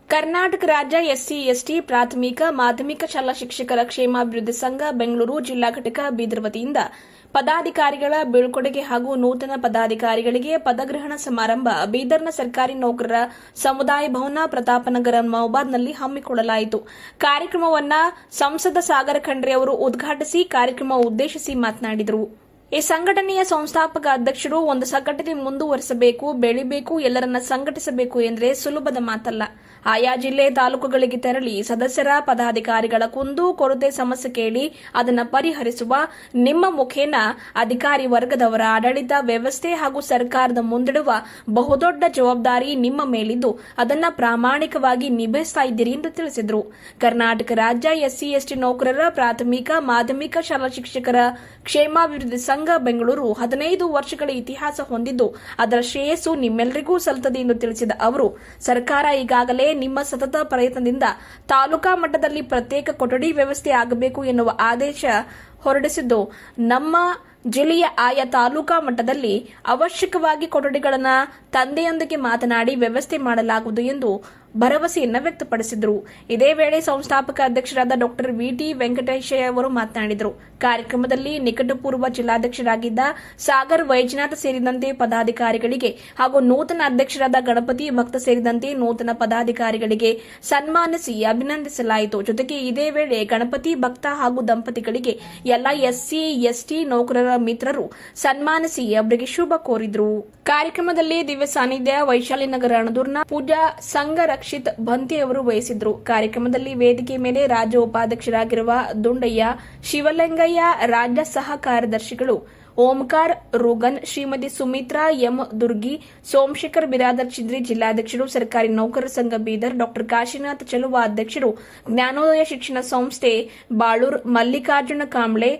ಕರ್ನಾಟಕ ರಾಜ್ಯ SC ST ಪ್ರಾಥಮಿಕ ಮಾಧ್ಯಮಿಕ ಶಾಲಾ ಶಿಕ್ಷಕರ ಕ್ಷೇಮಾಭಿವೃದ್ಧಿ ಸಂಘ ಬೆಂಗಳೂರು ಜಿಲ್ಲಾ ಘಟಕ ಬೀದರ್ ವತಿಯಿಂದ ಪದಾಧಿಕಾರಿಗಳ ಬೀಳ್ಕೊಡುಗೆ ಹಾಗೂ ನೂತನ ಪದಾಧಿಕಾರಿಗಳಿಗೆ ಪದಗ್ರಹಣ ಸಮಾರಂಭ ಬೀದರ್ನ ಸರ್ಕಾರಿ ನೌಕರರ ಸಮುದಾಯ ಭವನ ಪ್ರತಾಪನಗರ ಮಹಬಾದ್ನಲ್ಲಿ ಹಮ್ಮಿಕೊಳ್ಳಲಾಯಿತು. ಕಾರ್ಯಕ್ರಮವನ್ನು ಸಂಸದ ಸಾಗರ ಖಂಡ್ರೆ ಅವರು ಉದ್ಘಾಟಿಸಿ ಕಾರ್ಯಕ್ರಮ ಉದ್ದೇಶಿಸಿ ಮಾತನಾಡಿದರು. ಈ ಸಂಘಟನೆಯ ಸಂಸ್ಥಾಪಕ ಅಧ್ಯಕ್ಷರು ಒಂದು ಸಂಘಟನೆ ಮುಂದುವರಿಸಬೇಕು, ಬೆಳಿಬೇಕು, ಎಲ್ಲರನ್ನ ಸಂಘಟಿಸಬೇಕು ಎಂದರೆ ಸುಲಭದ ಮಾತಲ್ಲ. ಆಯಾ ಜಿಲ್ಲೆ ತಾಲೂಕುಗಳಿಗೆ ತೆರಳಿ ಸದಸ್ಯರ ಪದಾಧಿಕಾರಿಗಳ ಕುಂದು ಕೊರತೆ ಸಮಸ್ಯೆ ಕೇಳಿ ಅದನ್ನು ಪರಿಹರಿಸುವ ನಿಮ್ಮ ಮುಖೇನ ಅಧಿಕಾರಿ ವರ್ಗದವರ ಆಡಳಿತ ವ್ಯವಸ್ಥೆ ಹಾಗೂ ಸರ್ಕಾರದ ಮುಂದಿಡುವ ಬಹುದೊಡ್ಡ ಜವಾಬ್ದಾರಿ ನಿಮ್ಮ ಮೇಲಿದ್ದು ಅದನ್ನು ಪ್ರಾಮಾಣಿಕವಾಗಿ ನಿಭಾಯಿಸ್ತಾ ಇದ್ದೀರಿ ಎಂದು ತಿಳಿಸಿದರು. ಕರ್ನಾಟಕ ರಾಜ್ಯ ಎಸ್ಸಿ ಎಸ್ಟಿ ನೌಕರರ ಪ್ರಾಥಮಿಕ ಮಾಧ್ಯಮಿಕ ಶಾಲಾ ಶಿಕ್ಷಕರ ಕ್ಷೇಮಾಭಿವೃದ್ಧಿ ಸಂಘ ಬೆಂಗಳೂರು 15 ವರ್ಷಗಳ ಇತಿಹಾಸ ಹೊಂದಿದ್ದು ಅದರ ಶ್ರೇಯಸ್ಸು ನಿಮ್ಮೆಲ್ಲರಿಗೂ ಸಲ್ಲುತ್ತದೆ ಎಂದು ತಿಳಿಸಿದ ಅವರು, ಸರ್ಕಾರ ಈಗಾಗಲೇ ನಿಮ್ಮ ಸತತ ಪ್ರಯತ್ನದಿಂದ ತಾಲೂಕಾ ಮಟ್ಟದಲ್ಲಿ ಪ್ರತ್ಯೇಕ ಕೊಠಡಿ ವ್ಯವಸ್ಥೆ ಆಗಬೇಕು ಎನ್ನುವ ಆದೇಶ ಹೊರಡಿಸಿದ್ದು, ನಮ್ಮ ಜಿಲ್ಲೆಯ ಆಯಾ ತಾಲೂಕಾ ಮಟ್ಟದಲ್ಲಿ ಅವಶ್ಯಕವಾಗಿ ಕೊಠಡಿಗಳನ್ನು ತಂದೆಯೊಂದಿಗೆ ಮಾತನಾಡಿ ವ್ಯವಸ್ಥೆ ಮಾಡಲಾಗುವುದು ಎಂದು ಭರವಸೆಯನ್ನು ವ್ಯಕ್ತಪಡಿಸಿದರು. ಇದೇ ವೇಳೆ ಸಂಸ್ಥಾಪಕ ಅಧ್ಯಕ್ಷರಾದ ಡಾ ವಿಟಿ ವೆಂಕಟೇಶಯ್ಯ ಅವರು ಮಾತನಾಡಿದರು. ಕಾರ್ಯಕ್ರಮದಲ್ಲಿ ನಿಕಟಪೂರ್ವ ಜಿಲ್ಲಾಧ್ಯಕ್ಷರಾಗಿದ್ದ ಸಾಗರ್ ವೈಜನಾಥ್ ಸೇರಿದಂತೆ ಪದಾಧಿಕಾರಿಗಳಿಗೆ ಹಾಗೂ ನೂತನ ಅಧ್ಯಕ್ಷರಾದ ಗಣಪತಿ ಭಕ್ತ ಸೇರಿದಂತೆ ನೂತನ ಪದಾಧಿಕಾರಿಗಳಿಗೆ ಸನ್ಮಾನಿಸಿ ಅಭಿನಂದಿಸಲಾಯಿತು. ಜೊತೆಗೆ ಇದೇ ವೇಳೆ ಗಣಪತಿ ಭಕ್ತ ಹಾಗೂ ದಂಪತಿಗಳಿಗೆ ಎಲ್ಲ ಎಸ್ಸಿ ಎಸ್ಟಿ ನೌಕರರ ಮಿತ್ರರು ಸನ್ಮಾನಿಸಿ ಅವರಿಗೆ ಶುಭ ಕೋರಿದರು. ಕಾರ್ಯಕ್ರಮದಲ್ಲಿ ದಿವ್ಯ ಸಾನ್ನಿಧ್ಯ ವೈಶಾಲಿನಗರ ಅಣದೂರ್ನ ಪೂಜಾ ಸಂಘ ರಕ್ಷಿತ್ ಬಂತಿ ಅವರು ವಹಿಸಿದ್ರು. ಕಾರ್ಯಕ್ರಮದಲ್ಲಿ ವೇದಿಕೆ ಮೇಲೆ ರಾಜ್ಯ ಉಪಾಧ್ಯಕ್ಷರಾಗಿರುವ ದುಂಡಯ್ಯ ಶಿವಲಿಂಗಯ್ಯ, ರಾಜ್ಯ ಸಹ ಕಾರ್ಯದರ್ಶಿಗಳು ಓಂಕಾರ್ ರೂಗನ್, ಶ್ರೀಮತಿ ಸುಮಿತ್ರಾ ಎಂ ದುರ್ಗಿ, ಸೋಮಶೇಖರ್ ಬಿರಾದರ್ ಚಿದ್ರಿ ಜಿಲ್ಲಾಧ್ಯಕ್ಷರು, ಸರ್ಕಾರಿ ನೌಕರರ ಸಂಘ ಬೀದರ್, ಡಾ ಕಾಶಿನಾಥ್ ಚಲುವ ಅಧ್ಯಕ್ಷರು, ಜ್ಞಾನೋದಯ ಶಿಕ್ಷಣ ಸಂಸ್ಥೆ ಬಾಳೂರ್, ಮಲ್ಲಿಕಾರ್ಜುನ ಕಾಂಬ್ಳೆ,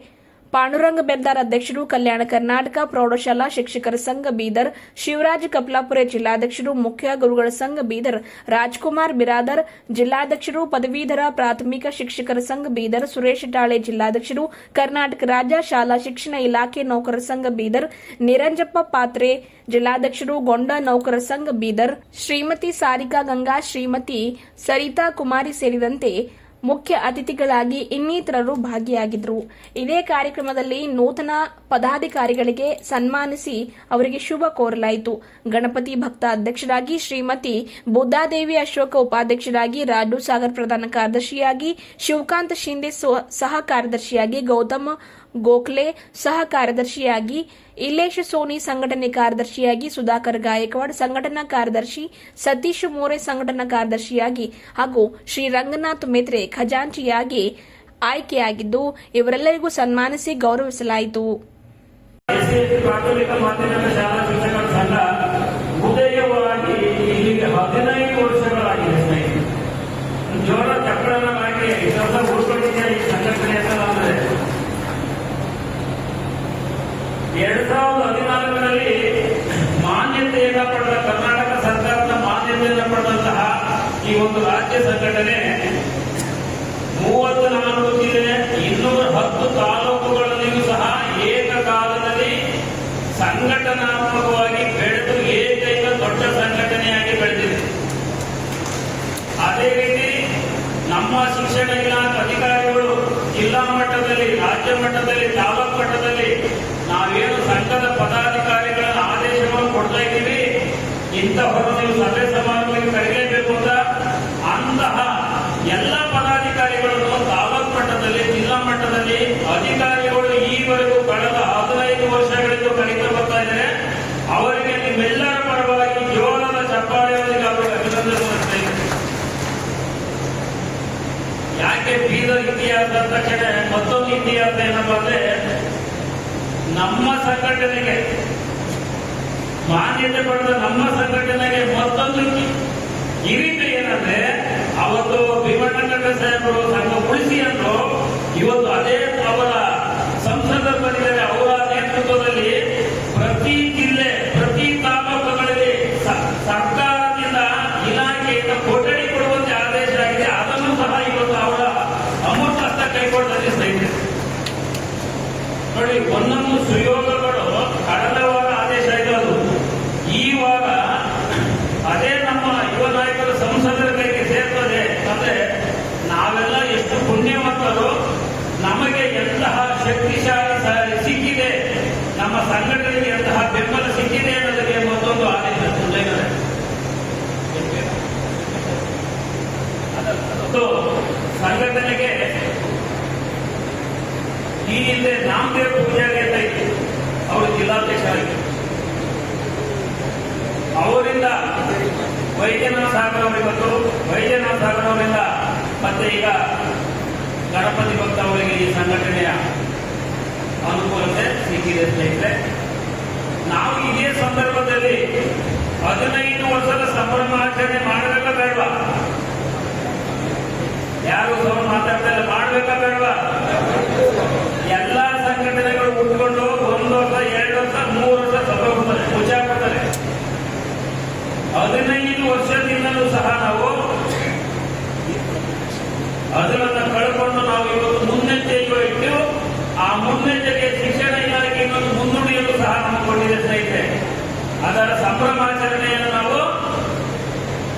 ಪಾಂಡುರಂಗ ಬೆಲ್ದಾರ್ ಅಧ್ಯಕ್ಷರು, ಕಲ್ಯಾಣ ಕರ್ನಾಟಕ ಪ್ರೌಢಶಾಲಾ ಶಿಕ್ಷಕರ ಸಂಘ ಬೀದರ್, ಶಿವರಾಜ್ ಕಪ್ಲಾಪುರೆ ಜಿಲ್ಲಾಧ್ಯಕ್ಷರು, ಮುಖ್ಯ ಗುರುಗಳ ಸಂಘ ಬೀದರ್, ರಾಜ್ಕುಮಾರ್ ಬಿರಾದರ್ ಜಿಲ್ಲಾಧ್ಯಕ್ಷರು, ಪದವೀಧರ ಪ್ರಾಥಮಿಕ ಶಿಕ್ಷಕರ ಸಂಘ ಬೀದರ್, ಸುರೇಶ್ ಟಾಳೆ ಜಿಲ್ಲಾಧ್ಯಕ್ಷರು, ಕರ್ನಾಟಕ ರಾಜ್ಯ ಶಾಲಾ ಶಿಕ್ಷಣ ಇಲಾಖೆ ನೌಕರರ ಸಂಘ ಬೀದರ್, ನಿರಂಜಪ್ಪ ಪಾತ್ರೆ ಜಿಲ್ಲಾಧ್ಯಕ್ಷರು, ಗೊಂಡ ನೌಕರರ ಸಂಘ ಬೀದರ್, ಶ್ರೀಮತಿ ಸಾರಿಕಾ ಗಂಗಾ, ಶ್ರೀಮತಿ ಸರಿತಾ ಕುಮಾರಿ ಸೇರಿದಂತೆ ಮುಖ್ಯ ಅತಿಥಿಗಳಾಗಿ ಇನ್ನಿತರರು ಭಾಗಿಯಾಗಿದ್ದರು. ಇದೇ ಕಾರ್ಯಕ್ರಮದಲ್ಲಿ ನೂತನ ಪದಾಧಿಕಾರಿಗಳಿಗೆ ಸನ್ಮಾನಿಸಿ ಅವರಿಗೆ ಶುಭ ಕೋರಲಾಯಿತು. ಗಣಪತಿ ಭಕ್ತ ಅಧ್ಯಕ್ಷರಾಗಿ ಶ್ರೀಮತಿ ಬುದ್ಧಾದೇವಿ ಅಶೋಕ, ಉಪಾಧ್ಯಕ್ಷರಾಗಿ ರಾಜು ಸಾಗರ್ ಪ್ರಧಾನ ಕಾರ್ಯದರ್ಶಿಯಾಗಿ, ಶಿವಕಾಂತ್ ಶಿಂದೆ ಸಹ ಕಾರ್ಯದರ್ಶಿಯಾಗಿ, ಗೌತಮ್ ಗೋಖಲೆ ಸಹ ಕಾರ್ಯದರ್ಶಿಯಾಗಿ, ಇಲ್ಲೇಶ್ ಸೋನಿ ಸಂಘಟನೆ ಕಾರ್ಯದರ್ಶಿಯಾಗಿ, ಸುಧಾಕರ್ ಗಾಯಕ್ವಾಡ್ ಸಂಘಟನಾ ಕಾರ್ಯದರ್ಶಿ, ಸತೀಶ್ ಮೋರೆ ಸಂಘಟನಾ ಕಾರ್ಯದರ್ಶಿಯಾಗಿ ಹಾಗೂ ಶ್ರೀ ರಂಗನಾಥ್ ಮೇತ್ರೆ ಖಜಾಂಚಿಯಾಗಿ ಆಯ್ಕೆಯಾಗಿದ್ದು ಇವರೆಲ್ಲರಿಗೂ ಸನ್ಮಾನಿಸಿ ಗೌರವಿಸಲಾಯಿತು. ಪ್ರಾಥಮಿಕ ಮಾಧ್ಯಮಿಕ ಶಾಲಾ ಶಿಕ್ಷಕರ ಸಂಘ ಉದಯವಾಗಿ ಇಲ್ಲಿಗೆ 15 ವರ್ಷಗಳಾಗಿದೆ. ಜೋರ ಚಕ್ರನ ಮಾಡಿ ಕೆಲಸ ಉಳ್ಕೊಂಡಿದ್ದ ಈ ಸಂಘಟನೆ ಅಂದರೆ 2014ರಲ್ಲಿ ಮಾನ್ಯತೆಯನ್ನು ಪಡೆದ ಕರ್ನಾಟಕ ಸರ್ಕಾರದ ಮಾನ್ಯತೆಯನ್ನು ಪಡೆದಂತಹ ಈ ಒಂದು ರಾಜ್ಯ ಸಂಘಟನೆ 34 ಜಿಲ್ಲೆ 210 ತಾಲೂಕುಗಳಲ್ಲಿಯೂ ಸಹ ಏಕಕಾಲದಲ್ಲಿ ಸಂಘಟನಾತ್ಮಕವಾಗಿ ಬೆಳೆದು ಏಕೈಕ ದೊಡ್ಡ ಸಂಘಟನೆಯಾಗಿ ಬೆಳೆದಿದೆ. ಅದೇ ರೀತಿ ನಮ್ಮ ಶಿಕ್ಷಣ ಇಲಾಖೆ ಅಧಿಕಾರಿಗಳು ಜಿಲ್ಲಾ ಮಟ್ಟದಲ್ಲಿ, ರಾಜ್ಯ ಮಟ್ಟದಲ್ಲಿ, ತಾಲೂಕು ಮಟ್ಟದಲ್ಲಿ ನಾವೇನು ಸಂಘದ ಪದಾಧಿಕಾರಿಗಳ ಆದೇಶವನ್ನು ಕೊಡ್ತಾ ಇದ್ದೀವಿ, ಇಂತಹವರು ನೀವು ಸಭೆ ಸಮಾರಂಭಕ್ಕೆ ಕರೆಯಲೇಬೇಕು ಅಂತ ಅಂತಹ ಎಲ್ಲ ಪದಾಧಿಕಾರಿಗಳನ್ನು ತಾಲೂಕು ಮಟ್ಟದಲ್ಲಿ, ಜಿಲ್ಲಾ ಮಟ್ಟದಲ್ಲಿ ಅಧಿಕಾರಿಗಳು ಈವರೆಗೂ ಕಳೆದ 15 ವರ್ಷಗಳಿಂದ ಕರೀತಾ ಬರ್ತಾ ಇದ್ದಾರೆ. ಅವರಿಗೆ ನಿಮ್ಮೆಲ್ಲರ ಪರವಾಗಿ ಜೋರದ ಚಪ್ಪಾಳೆಯೊಂದಿಗೆ ಅವರಿಗೆ ಅಭಿನಂದನೆ ಸಲ್ಲಿಸ್ತಾ ಇದ್ದಾರೆ. ಯಾಕೆ ಬೀದರ್ ಇತಿಹಾಸ ಅಂತ ತಕ್ಷಣ ಮತ್ತೊಂದು ಇತಿಹಾಸ ಏನಪ್ಪ ಅಂದ್ರೆ, ನಮ್ಮ ಸಂಘಟನೆಗೆ ಮಾನ್ಯತೆ ಪಡೆದ ನಮ್ಮ ಸಂಘಟನೆಗೆ ಮತ್ತೊಂದು ಕಿರೀಟ ಏನಂದ್ರೆ, ಅವತ್ತು ಭೀಮಣ್ಣಗಡ್ಡ ಸಾಹೇಬರು ಸಂಘ ಉಳಿಸಿ ಅಂದ್ರು. ಇವತ್ತು ಅದೇ ಅವರ ಸಂಸದರು ಬಂದಿದ್ದಾರೆ. ಅವರ ನೇತೃತ್ವದಲ್ಲಿ ಪ್ರತಿ ಜಿಲ್ಲೆ, ಪ್ರತಿ ತಾಲೂಕುಗಳಲ್ಲಿ ಸರ್ಕಾರದಿಂದ ಇಲಾಖೆಯಿಂದ ಕೊಠಡಿ ಕೊಡುವಂತೆ ಆದೇಶ ಆಗಿದೆ. ಅದನ್ನು ಸಹ ಇವತ್ತು ಅವರ ಅಮೂರ್ತ ಹಸ್ತ ಕೈಗೊಳ್ಳದಲ್ಲಿ ಇದೆ. ನೋಡಿ, ಒಂದೊಂದು ಸುಯೋಗಗಳು ಕಳೆದ ವಾರ ಆದೇಶ ಇರೋದು, ಈ ವಾರ ಅದೇ ನಮ್ಮ ಯುವ ನಾಯಕರು ಸಂಸದರ ಕೈಗೆ ಶಕ್ತಿಶಾಲಿ ಸಿಕ್ಕಿದೆ, ನಮ್ಮ ಸಂಘಟನೆಗೆ ಅಂತಹ ಬೆಂಬಲ ಸಿಕ್ಕಿದೆ ಅನ್ನೋದಕ್ಕೆ ಮತ್ತೊಂದು ಆದೇಶ ಅದು ಸಂಘಟನೆಗೆ ಈ ಹಿಂದೆ ನಾಮದೇವ್ ಪೂಜಾರಿ ಅಂತ ಇತ್ತು, ಅವರು ಜಿಲ್ಲಾಧ್ಯಕ್ಷರಾಗಿದ್ದರು. ಅವರಿಂದ ವೈದ್ಯನಾಥ್ ಸಾಗರ್ ಅವರಿಗೆ ಬಂದು, ವೈದ್ಯನಾಥ್ ಸಾಗರ್ ಅವರಿಂದ ಮತ್ತೆ ಈಗ ಗಣಪತಿ ಭಕ್ತ ಅವರಿಗೆ ಈ ಸಂಘಟನೆಯ ಅನುಕೂಲತೆ ಸಿಕ್ಕಿದೆ. ಸ್ನೇಹಿತರೆ, ನಾವು ಇದೇ ಸಂದರ್ಭದಲ್ಲಿ 15 ವರ್ಷದ ಸಂಭ್ರಮಾಚರಣೆ ಮಾಡಬೇಕಾ ಬೇಡವಾ? ಯಾರು ಮಾತಾಡ್ತಾ ಇಲ್ಲ, ಮಾಡಬೇಕಾ ಬೇಡವಾ? ಎಲ್ಲಾ ಸಂಘಟನೆಗಳು ಉಟ್ಕೊಂಡು 1 ವರ್ಷ 2 ವರ್ಷ 3 ವರ್ಷ ಸತ್ತೋಗ್ತಾರೆ, ಮುಚ್ಚಾಕ್ಬಿಡ್ತಾರೆ. 15 ವರ್ಷದಿಂದಲೂ ಸಹ ನಾವು ಅದನ್ನು ಕಳ್ಕೊಂಡು ನಾವು ಇವತ್ತು ಮುನ್ನೆಚ್ಚರಿಕೆ ಇಟ್ಟು ಆ ಮುನ್ನೆಚ್ಚರಿಕೆ ಶಿಕ್ಷಣ ಇಲಾಖೆ ಇನ್ನೊಂದು ಮುನ್ನುಡಿಯನ್ನು ಸಹ ಹಮ್ಮಿಕೊಂಡಿದೆ. ಸ್ನೇಹಿತರೆ, ಅದರ ಸಂಭ್ರಮಾಚರಣೆಯನ್ನು ನಾವು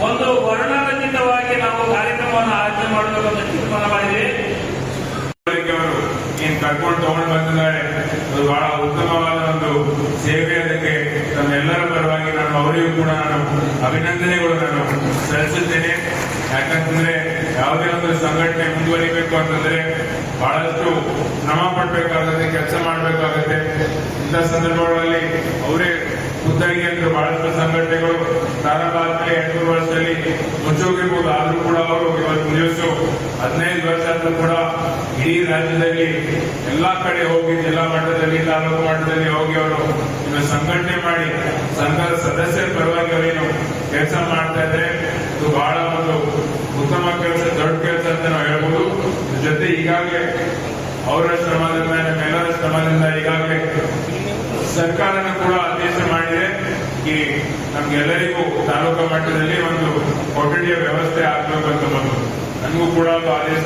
ಒಂದು ವರ್ಣರಂಜಿತವಾಗಿ ನಾವು ಕಾರ್ಯಕ್ರಮವನ್ನು ಆಯೋಜನೆ ಮಾಡಬೇಕು ಅಂತ ತೀರ್ಮಾನ ಮಾಡಿದ್ವಿ. ಏನ್ ಕರ್ಕೊಂಡು ತಗೊಂಡು ಬಂದಿದ್ದಾರೆ, ಅದು ಬಹಳ ಉತ್ತಮವಾದ ಒಂದು ಸೇವೆ. ಅದಕ್ಕೆ ನಮ್ಮೆಲ್ಲರ ಪರವಾಗಿ ನಾನು ಅವರಿಗೂ ಕೂಡ ಅಭಿನಂದನೆಗಳು ಸಲ್ಲಿಸುತ್ತೇನೆ. ಯಾಕಂತಂದ್ರೆ ಯಾವುದೇ ಒಂದು ಸಂಘಟನೆ ಮುಂದುವರಿಬೇಕು ಅಂತಂದ್ರೆ ಬಹಳಷ್ಟು ಶ್ರಮ ಪಡ್ಬೇಕಾಗುತ್ತೆ, ಕೆಲಸ ಮಾಡಬೇಕಾಗುತ್ತೆ. ಇಂಥ ಸಂದರ್ಭಗಳಲ್ಲಿ ಅವರೇ ಖುದ್ದಾಗಿ ಅಂದ್ರೆ ಬಹಳಷ್ಟು ಸಂಘಟನೆಗಳು ಪ್ರಾರಂಭ ಆದ್ಮೇಲೆ 2-3 ವರ್ಷದಲ್ಲಿ ಮುಚ್ಚೋಗಿರ್ಬೋದು. ಆದ್ರೂ ಕೂಡ ಅವರು ಇವತ್ತು ದಿವಸ 15 ವರ್ಷ ಆದ್ರೂ ಕೂಡ ಇಡೀ ರಾಜ್ಯದಲ್ಲಿ ಎಲ್ಲಾ ಕಡೆ ಹೋಗಿ ಜಿಲ್ಲಾ ಮಟ್ಟದಲ್ಲಿ ತಾಲೂಕು ಮಟ್ಟದಲ್ಲಿ ಹೋಗಿ ಅವರು ಇನ್ನು ಸಂಘಟನೆ ಮಾಡಿ ಸಂಘದ ಸದಸ್ಯರ ಪರವಾಗಿ ಅವರೇನು ಕೆಲಸ ಮಾಡ್ತಾ ಇದ್ರೆ ಇದು ಬಹಳ ಒಂದು ಉತ್ತಮ ಕೆಲಸ, ದೊಡ್ಡ ಕೆಲಸ ಅಂತ ನಾವು ಹೇಳ್ಬೋದು. ಜೊತೆ ಈಗಾಗಲೇ ಅವರ ಶ್ರಮದಿಂದ, ನಮ್ಮೆಲ್ಲರ ಶ್ರಮದಿಂದ ಈಗಾಗಲೇ ಸರ್ಕಾರನ ಕೂಡ ಆದೇಶ ಮಾಡಿದೆ. ಈ ನಮ್ಗೆಲ್ಲರಿಗೂ ತಾಲೂಕು ಮಟ್ಟದಲ್ಲಿ ಒಂದು ಕೊಠಡಿಯ ವ್ಯವಸ್ಥೆ ಆಗ್ಬೇಕು ಅಂತ ಬಂದು ನನಗೂ ಕೂಡ ಒಂದು ಆದೇಶ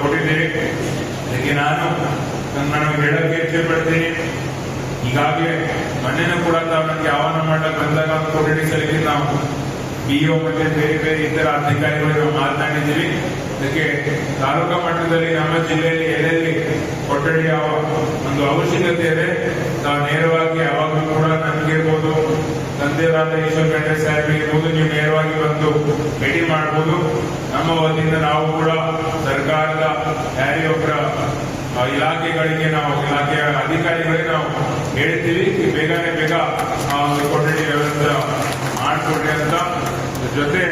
ಕೊಟ್ಟಿದ್ದೀರಿ. ಅದಕ್ಕೆ ನಾನು ನನಗೆ ಹೇಳಕ್ಕೆ ಇಚ್ಛೆ ಪಡ್ತೀನಿ. ಈಗಾಗಲೇ ಮೊನ್ನೆನೂ ಕೂಡ ತಾವು ನನಗೆ ಆಹ್ವಾನ ಮಾಡಕ್ಕೆ ಬಂದಾಗ ಒಂದು ಕೊಠಡಿ ಸಲಿಗೆ ನಾವು BO ಮತ್ತೆ ಬೇರೆ ಬೇರೆ ಇತರ ಅಧಿಕಾರಿಗಳು ಮಾತನಾಡಿದ್ದೀವಿ. ಅದಕ್ಕೆ ತಾಲೂಕಾ ಮಟ್ಟದಲ್ಲಿ ನಮ್ಮ ಜಿಲ್ಲೆಯಲ್ಲಿ ಎಲ್ಲೆಲ್ಲಿ ಕೊಠಡಿಯ ಒಂದು ಅವಶ್ಯಕತೆ ಇದೆ ನಾವು ನೇರವಾಗಿ ಯಾವಾಗಲೂ ಕೂಡ ನಮಗಿರ್ಬೋದು, ತಂದೆರಾದ ಈಶ್ವರ್ ಖಂಡ್ರೆ ಸಾಹೇಬ್ ಇರ್ಬೋದು, ನೀವು ನೇರವಾಗಿ ಬಂದು ಭೇಟಿ ಮಾಡಬಹುದು. ನಮ್ಮ ವತಿಯಿಂದ ನಾವು ಕೂಡ ಸರ್ಕಾರದ ಯಾರಿಗೊಬ್ಬರ ಇಲಾಖೆಗಳಿಗೆ ನಾವು ಇಲಾಖೆಯ ಅಧಿಕಾರಿಗಳಿಗೆ ನಾವು ಹೇಳ್ತೀವಿ ಬೇಗ ಆ ಒಂದು ಕೊಠಡಿ ವ್ಯವಸ್ಥೆ ಮಾಡಿಕೊಡ್ರಿ ಅಂತ. ಜೊತೆ